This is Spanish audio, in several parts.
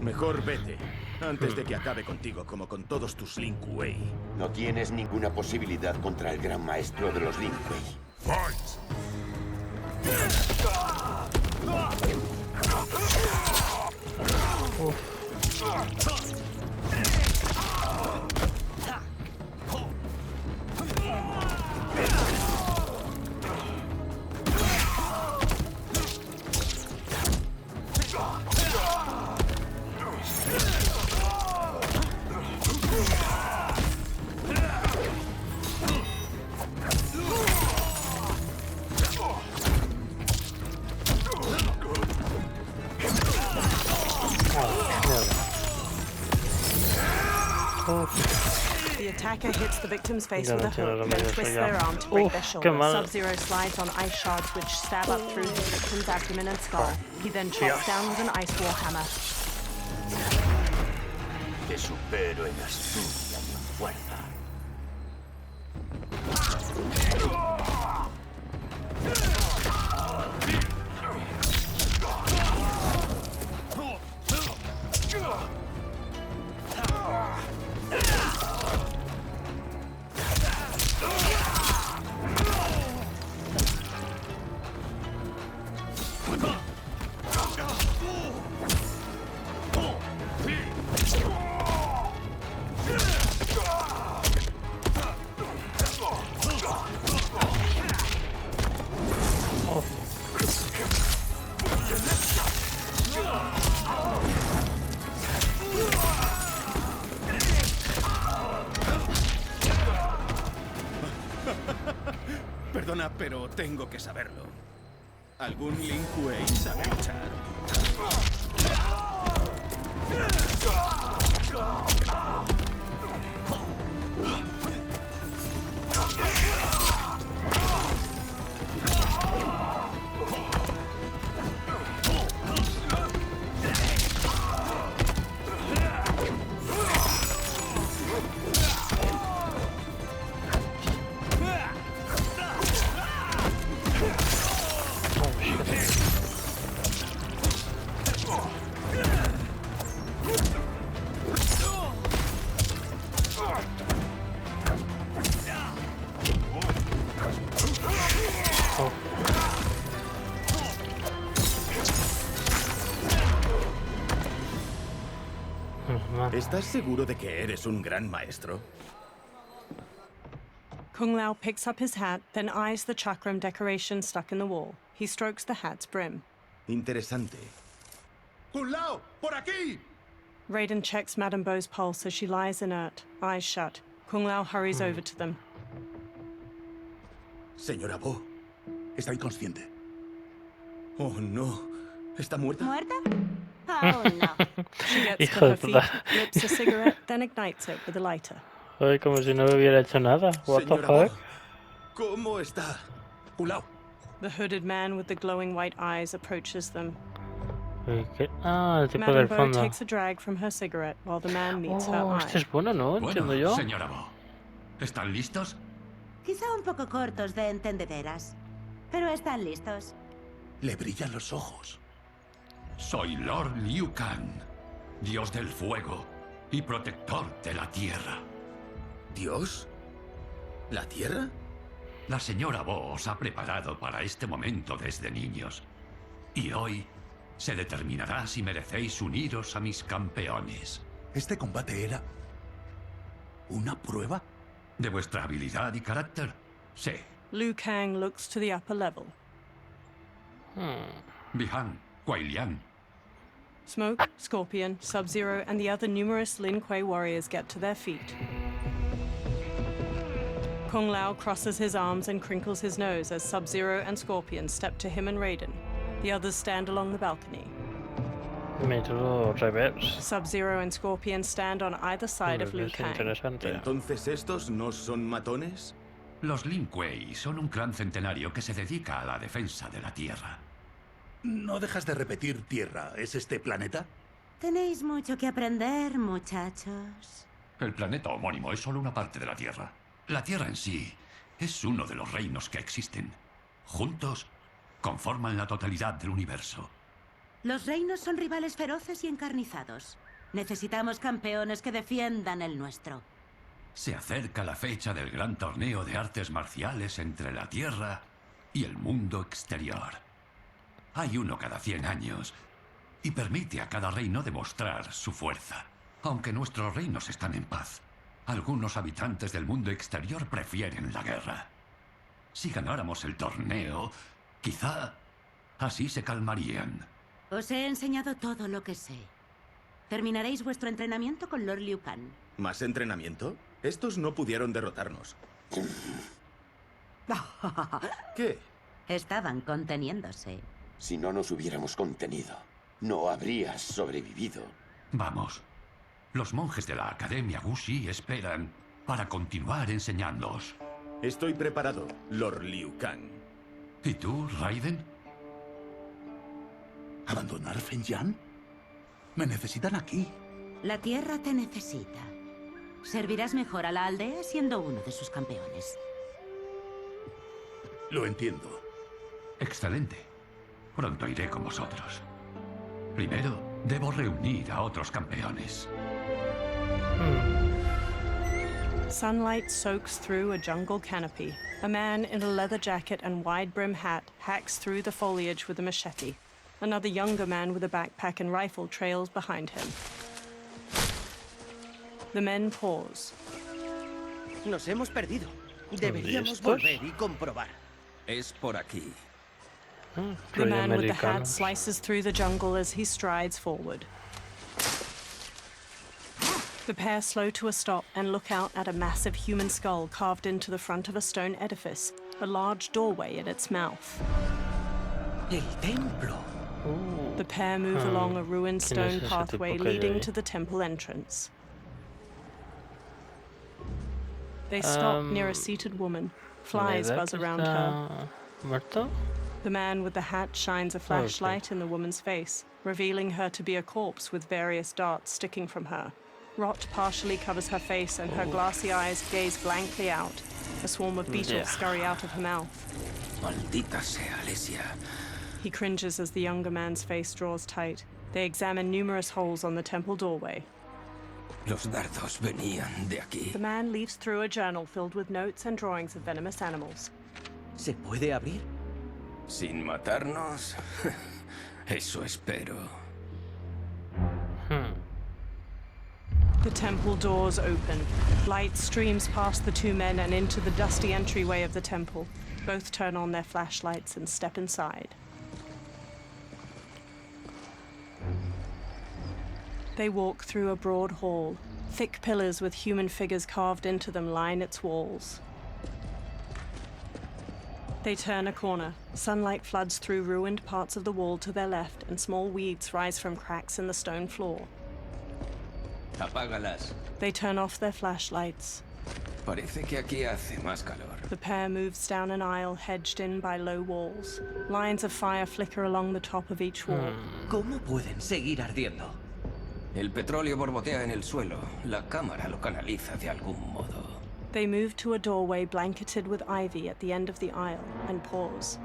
Mejor vete, antes de que acabe contigo como con todos tus Lin Kuei. No tienes ninguna posibilidad contra el gran maestro de los Lin Kuei. Fight! The attacker hits the victim's face with a hook, then twists their arm to break their shoulder. Sub-Zero slides on ice shards which stab up through his victim's abdomen and skull. He then chops down with an ice war hammer. Te supero en astucia y en fuerza. Perdona, pero tengo que saberlo. ¿Algún Lin Kuei sabe luchar? ¿Estás seguro de que eres un gran maestro? Kung Lao picks up his hat, then eyes the chakram decoration stuck in the wall. He strokes the hat's brim. Interesante. ¡Kung Lao! ¡Por aquí! Raiden checks Madame Beau's pulse as she lies inert, eyes shut. Kung Lao hurries over to them. Señora Bo. Está inconsciente. Oh, no. ¿Está muerta? ¿Muerta? Oh, no. She gets Hijo to de her feet, puta. lips a cigarette, then ignites it with a lighter. Ay, como si no me hubiera hecho nada. What the Señora Bo, fuck? ¿cómo está? ¡Kung Lao! The hooded man with the glowing white eyes approaches them. Uy, ¿qué? Ah, el tipo Madame del Beau fondo. takes a drag from her cigarette while the man meets her Oh, eye. este es bueno, ¿no? Entiendo Bueno, yo. señora Bo, ¿están listos? Quizá un poco cortos de entendederas, pero están listos. Le brillan los ojos. Soy Lord Liu Kang, dios del fuego y protector de la tierra. ¿Dios? ¿La Tierra? La señora Bo os ha preparado para este momento desde niños. Y hoy se determinará si merecéis uniros a mis campeones. ¿Este combate era una prueba? ¿De vuestra habilidad y carácter? Sí. Liu Kang looks to the upper level. Bihan, Kuai Liang. Smoke, Scorpion, Sub-Zero, and the other numerous Lin Kuei warriors get to their feet. Kung Lao crosses his arms and crinkles his nose as Sub-Zero and Scorpion step to him and Raiden. The others stand along the balcony. Método reverse. Sub-Zero and Scorpion stand on either side of Liu Es Kang. interesante. ¿Entonces estos no son matones? Los Lin Kuei son un clan centenario que se dedica a la defensa de la tierra. No dejas de repetir tierra. ¿Es este planeta? Tenéis mucho que aprender, muchachos. El planeta homónimo es solo una parte de la tierra. La tierra en sí es uno de los reinos que existen. Juntos conforman la totalidad del universo. Los reinos son rivales feroces y encarnizados. Necesitamos campeones que defiendan el nuestro. Se acerca la fecha del gran torneo de artes marciales entre la Tierra y el mundo exterior. Hay uno cada 100 años y permite a cada reino demostrar su fuerza. Aunque nuestros reinos están en paz, algunos habitantes del mundo exterior prefieren la guerra. Si ganáramos el torneo, quizá así se calmarían. Os he enseñado todo lo que sé. Terminaréis vuestro entrenamiento con Lord Liu Kang. ¿Más entrenamiento? Estos no pudieron derrotarnos. ¿Qué? Estaban conteniéndose. Si no nos hubiéramos contenido, no habrías sobrevivido. Vamos. Los monjes de la Academia Wuxi esperan para continuar enseñándoos. Estoy preparado, Lord Liu Kang. ¿Y tú, Raiden? ¿Abandonar Fenyan? Me necesitan aquí. La tierra te necesita. Servirás mejor a la aldea siendo uno de sus campeones. Lo entiendo. Excelente. Pronto iré con vosotros. Primero, debo reunir a otros campeones. Sunlight soaks through a jungle canopy. A man in a leather jacket and wide-brim hat hacks through the foliage with a machete. Another younger man with a backpack and rifle trails behind him. The men pause. Nos hemos perdido. Deberíamos volver y comprobar. Es por aquí. The man with the hat slices through the jungle as he strides forward. The pair slow to a stop and look out at a massive human skull carved into the front of a stone edifice, a large doorway in its mouth. El templo. The pair move along a ruined stone pathway leading to the temple entrance. They stop near a seated woman. Flies buzz around her. ¿Muerto? The man with the hat shines a flashlight in the woman's face, revealing her to be a corpse with various darts sticking from her. Rot partially covers her face and her glassy eyes gaze blankly out. A swarm of beetles scurry out of her mouth. Maldita sea, Alesia. He cringes as the younger man's face draws tight. They examine numerous holes on the temple doorway. Los dardos venían de aquí. The man leaves through a journal filled with notes and drawings of venomous animals. ¿Se puede abrir? Sin matarnos. Eso espero. The temple doors open. Light streams past the two men and into the dusty entryway of the temple. Both turn on their flashlights and step inside. They walk through a broad hall. Thick pillars with human figures carved into them line its walls. They turn a corner. Sunlight floods through ruined parts of the wall to their left, and small weeds rise from cracks in the stone floor. Apágalas. They turn off their flashlights. Parece que aquí hace más calor. The pair moves down an aisle hedged in by low walls. Lines of fire flicker along the top of each wall. ¿Cómo pueden seguir ardiendo? El petróleo borbotea en el suelo. La cámara lo canaliza de algún modo. They move to a doorway blanketed with ivy at the end of the aisle and pause.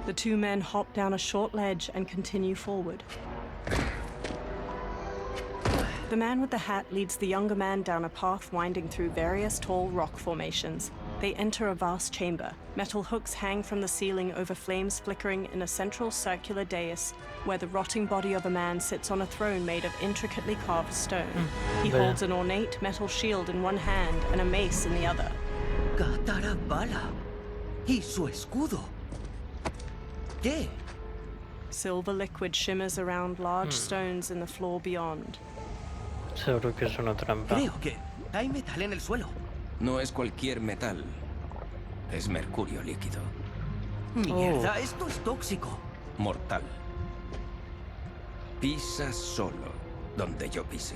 The two men hop down a short ledge and continue forward. The man with the hat leads the younger man down a path winding through various tall rock formations. They enter a vast chamber. Metal hooks hang from the ceiling over flames flickering in a central circular dais where the rotting body of a man sits on a throne made of intricately carved stone. He holds an ornate metal shield in one hand and a mace in the other. Catarabala. Y su escudo. ¿Qué? Silver liquid shimmers around large stones in the floor beyond. Seguro que es una trampa. Creo que hay metal en el suelo. No es cualquier metal. Es mercurio líquido. Mierda, esto es tóxico. Mortal. Pisa solo donde yo pise.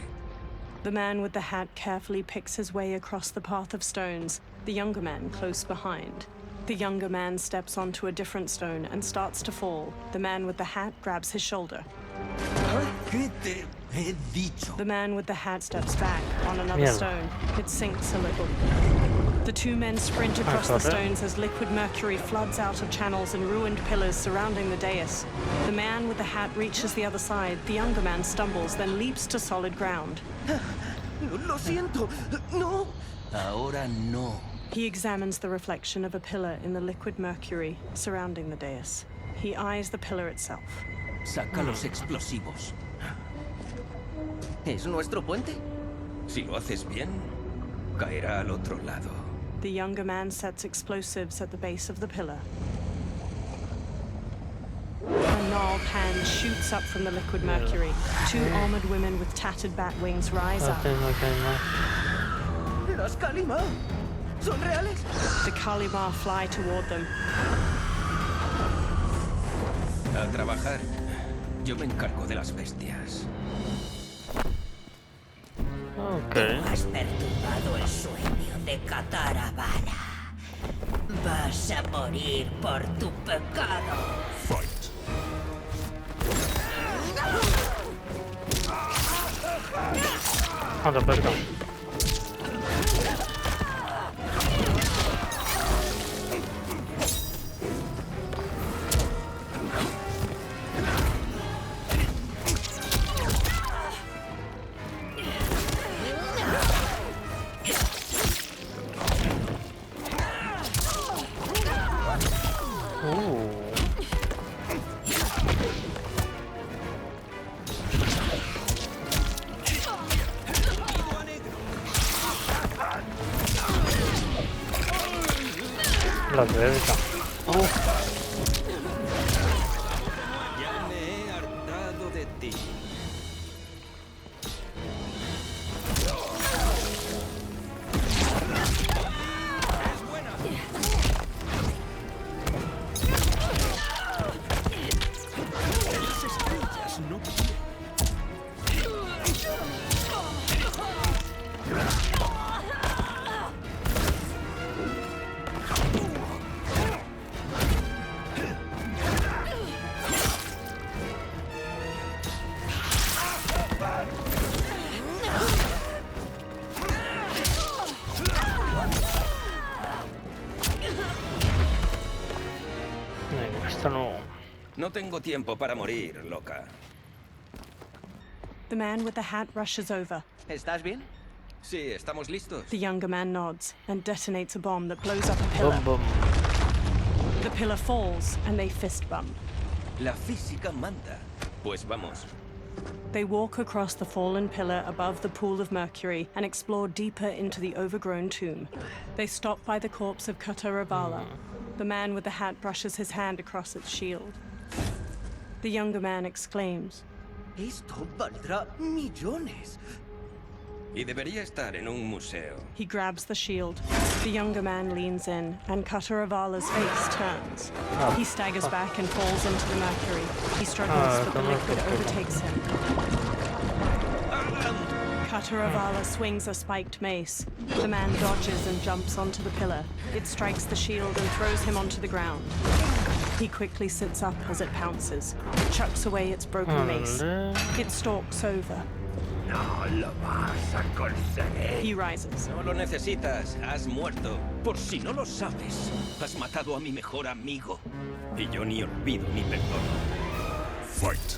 The man with the hat carefully picks his way across the path of stones, the younger man close behind. The younger man steps onto a different stone and starts to fall. The man with the hat grabs his shoulder. ¿Ah? ¿Qué te he dicho? The man with the hat steps back on another Mierda. stone. It sinks a little. The two men sprint across the corre. stones as liquid mercury floods out of channels and ruined pillars surrounding the dais. The man with the hat reaches the other side. The younger man stumbles, then leaps to solid ground. Lo siento. No. Ahora no. He examines the reflection of a pillar in the liquid mercury surrounding the dais. He eyes the pillar itself. Saca los explosivos. ¿Es nuestro puente? Si lo haces bien, caerá al otro lado. The younger man sets explosives at the base of the pillar. A gnarled hand shoots up from the liquid mercury. Two armored women with tattered bat wings rise Ah, up. tengo que ir más. ¿Las Kalima? ¿Son reales? The Kalimar fly toward them. A trabajar. Yo me encargo de las bestias. Ok. Has perturbado el sueño de Catarabala. Vas a morir por tu pecado. Fight. Anda, perdón. La verga. Ya me he hartado de ti. Esto no. No tengo tiempo para morir, loca. The man with the hat rushes over. ¿Estás bien? Sí, estamos listos. The younger man nods and detonates a bomb that blows up a pillar. Boom, boom. The pillar falls and they fist bump. La física manda. Pues vamos. They walk across the fallen pillar above the pool of mercury and explore deeper into the overgrown tomb. They stop by the corpse of Kataravala. The man with the hat brushes his hand across its shield. The younger man exclaims, Esto valdrá millones. Y debería estar en un museo. He grabs the shield. The younger man leans in, and Kataravala's face turns. He staggers back and falls into the mercury. He struggles, but the liquid overtakes him. Kataravala swings a spiked mace. The man dodges and jumps onto the pillar. It strikes the shield and throws him onto the ground. He quickly sits up as it pounces. It chucks away its broken mace. It stalks over. No lo vas a conseguir. He rises. No lo necesitas, has muerto. Por si no lo sabes, has matado a mi mejor amigo. Y yo ni olvido ni perdono. Fight.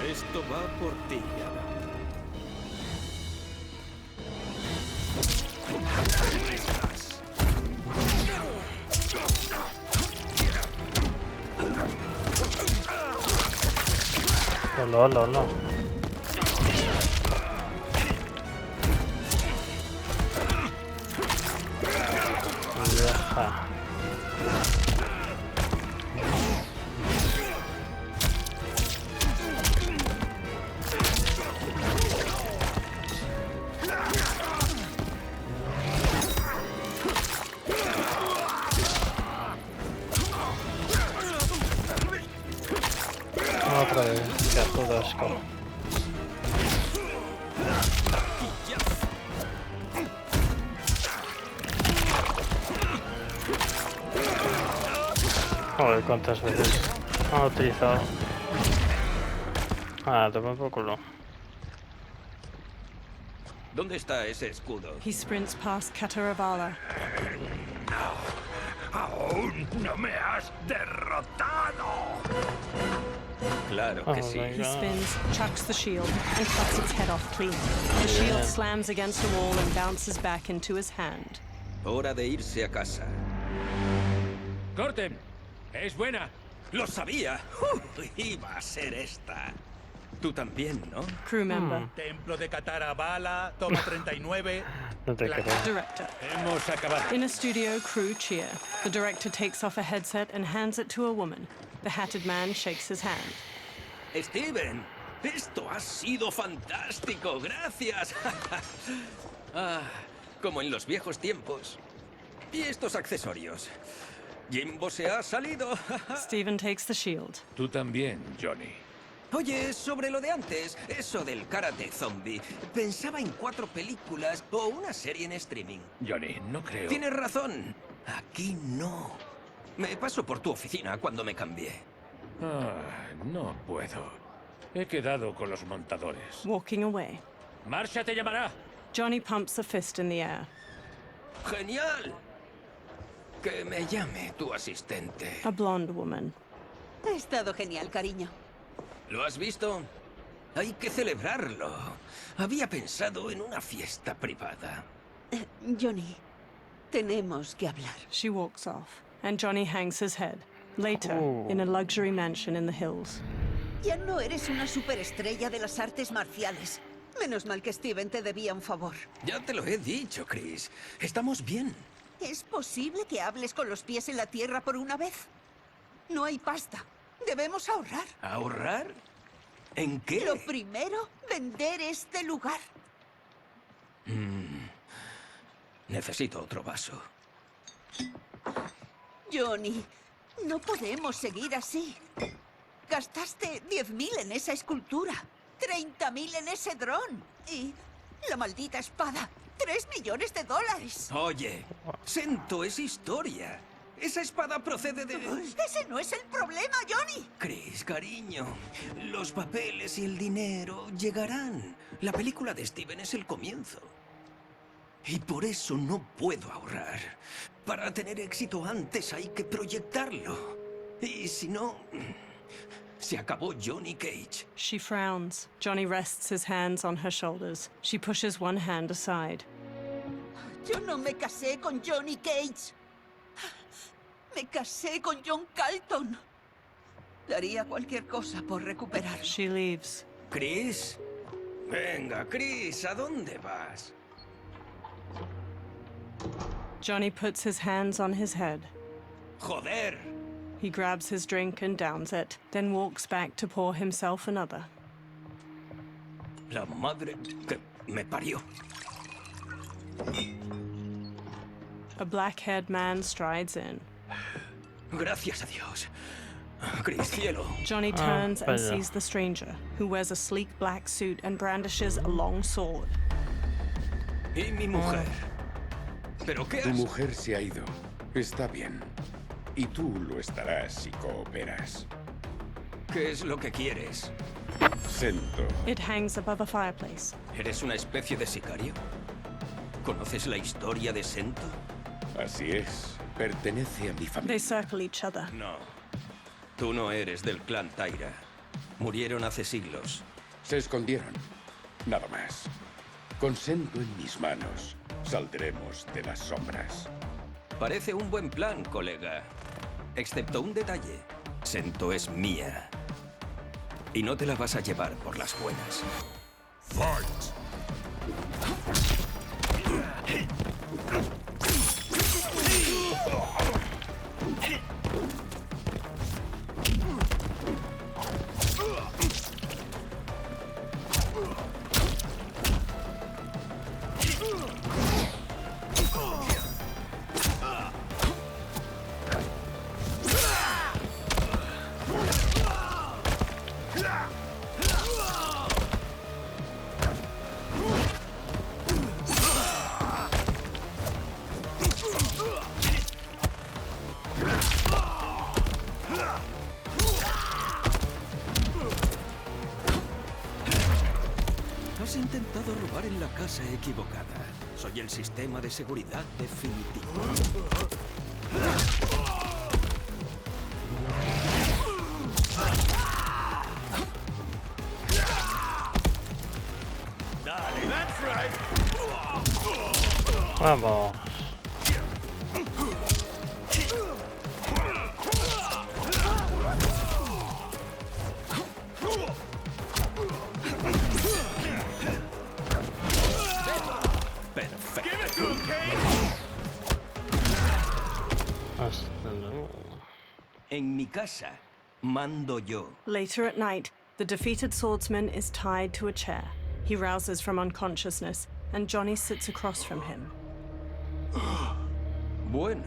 Esto va por ti, Ana. No. Joder, cuántas veces han utilizado. Ah, toma por culo. ¿Dónde está ese escudo? He sprints past Kataravala. ¡Aún no me has derrotado! Claro que sí. He spins, chucks the shield, and cuts its head off clean. The shield slams against a wall and bounces back into his hand. Hora de irse a casa. ¡Corten! ¡Es buena! ¡Lo sabía! Iba a ser esta. Tú también, ¿no? Crew member. Templo de Katara-Bala, toma 39. No te creo. Director. Hemos acabado. In a studio, crew cheer. The director takes off a headset and hands it to a woman. The hatted man shakes his hand. Steven, esto ha sido fantástico. Gracias. Como en los viejos tiempos. Y estos accesorios. Jimbo se ha salido. Steven takes the shield. Tú también, Johnny. Oye, sobre lo de antes, eso del karate zombie, pensaba en 4 películas o una serie en streaming. Johnny, no creo... Tienes razón. Aquí no. Me paso por tu oficina cuando me cambié. no puedo. He quedado con los montadores. Walking away. ¡Marsha te llamará! Johnny pumps a fist in the air. ¡Genial! Que me llame tu asistente. A blonde woman. Ha estado genial, cariño. ¿Lo has visto? Hay que celebrarlo. Había pensado en una fiesta privada. Johnny, tenemos que hablar. She walks off, and Johnny hangs his head. Later, in a luxury mansion in the hills. Ya no eres una superestrella de las artes marciales. Menos mal que Steven te debía un favor. Ya te lo he dicho, Chris. Estamos bien. ¿Es posible que hables con los pies en la tierra por una vez? No hay pasta. Debemos ahorrar. ¿Ahorrar? ¿En qué? Lo primero, vender este lugar. Necesito otro vaso. Johnny, no podemos seguir así. Gastaste 10.000 en esa escultura, 30.000 en ese dron y la maldita espada, $3 millones. Oye, Sento es historia. Esa espada procede de... Ese no es el problema, Johnny. Chris, cariño, los papeles y el dinero llegarán. La película de Steven es el comienzo. Y por eso no puedo ahorrar. Para tener éxito antes hay que proyectarlo. Y si no... se acabó Johnny Cage. She frowns. Johnny rests his hands on her shoulders. She pushes one hand aside. Yo no me casé con Johnny Cage. Me casé con John Carlton. Daría cualquier cosa por recuperarlo. She leaves. Chris. Venga, Chris, ¿a dónde vas? Johnny puts his hands on his head. ¡Joder! He grabs his drink and downs it, then walks back to pour himself another. La madre que me parió. A black-haired man strides in. Gracias a Dios. Chris, cielo. Johnny turns and vaya. sees the stranger, who wears a sleek black suit and brandishes a long sword. Y mi mujer. ¿Pero qué Tu has...? mujer se ha ido. Está bien. Y tú lo estarás si cooperas. ¿Qué es lo que quieres? Sento. It hangs above a fireplace. ¿Eres una especie de sicario? ¿Conoces la historia de Sento? Así es. Pertenece a mi They familia. circle each other. No. Tú no eres del clan Taira. Murieron hace siglos. Se escondieron. Nada más. Con Sento en mis manos, saldremos de las sombras. Parece un buen plan, colega. Excepto un detalle. Sento es mía. Y no te la vas a llevar por las buenas. Fight! intentado robar en la casa equivocada. Soy el sistema de seguridad definitivo. Vamos. En mi casa, mando yo. Later at night, the defeated swordsman is tied to a chair. He rouses from unconsciousness, and Johnny sits across from him. Bueno,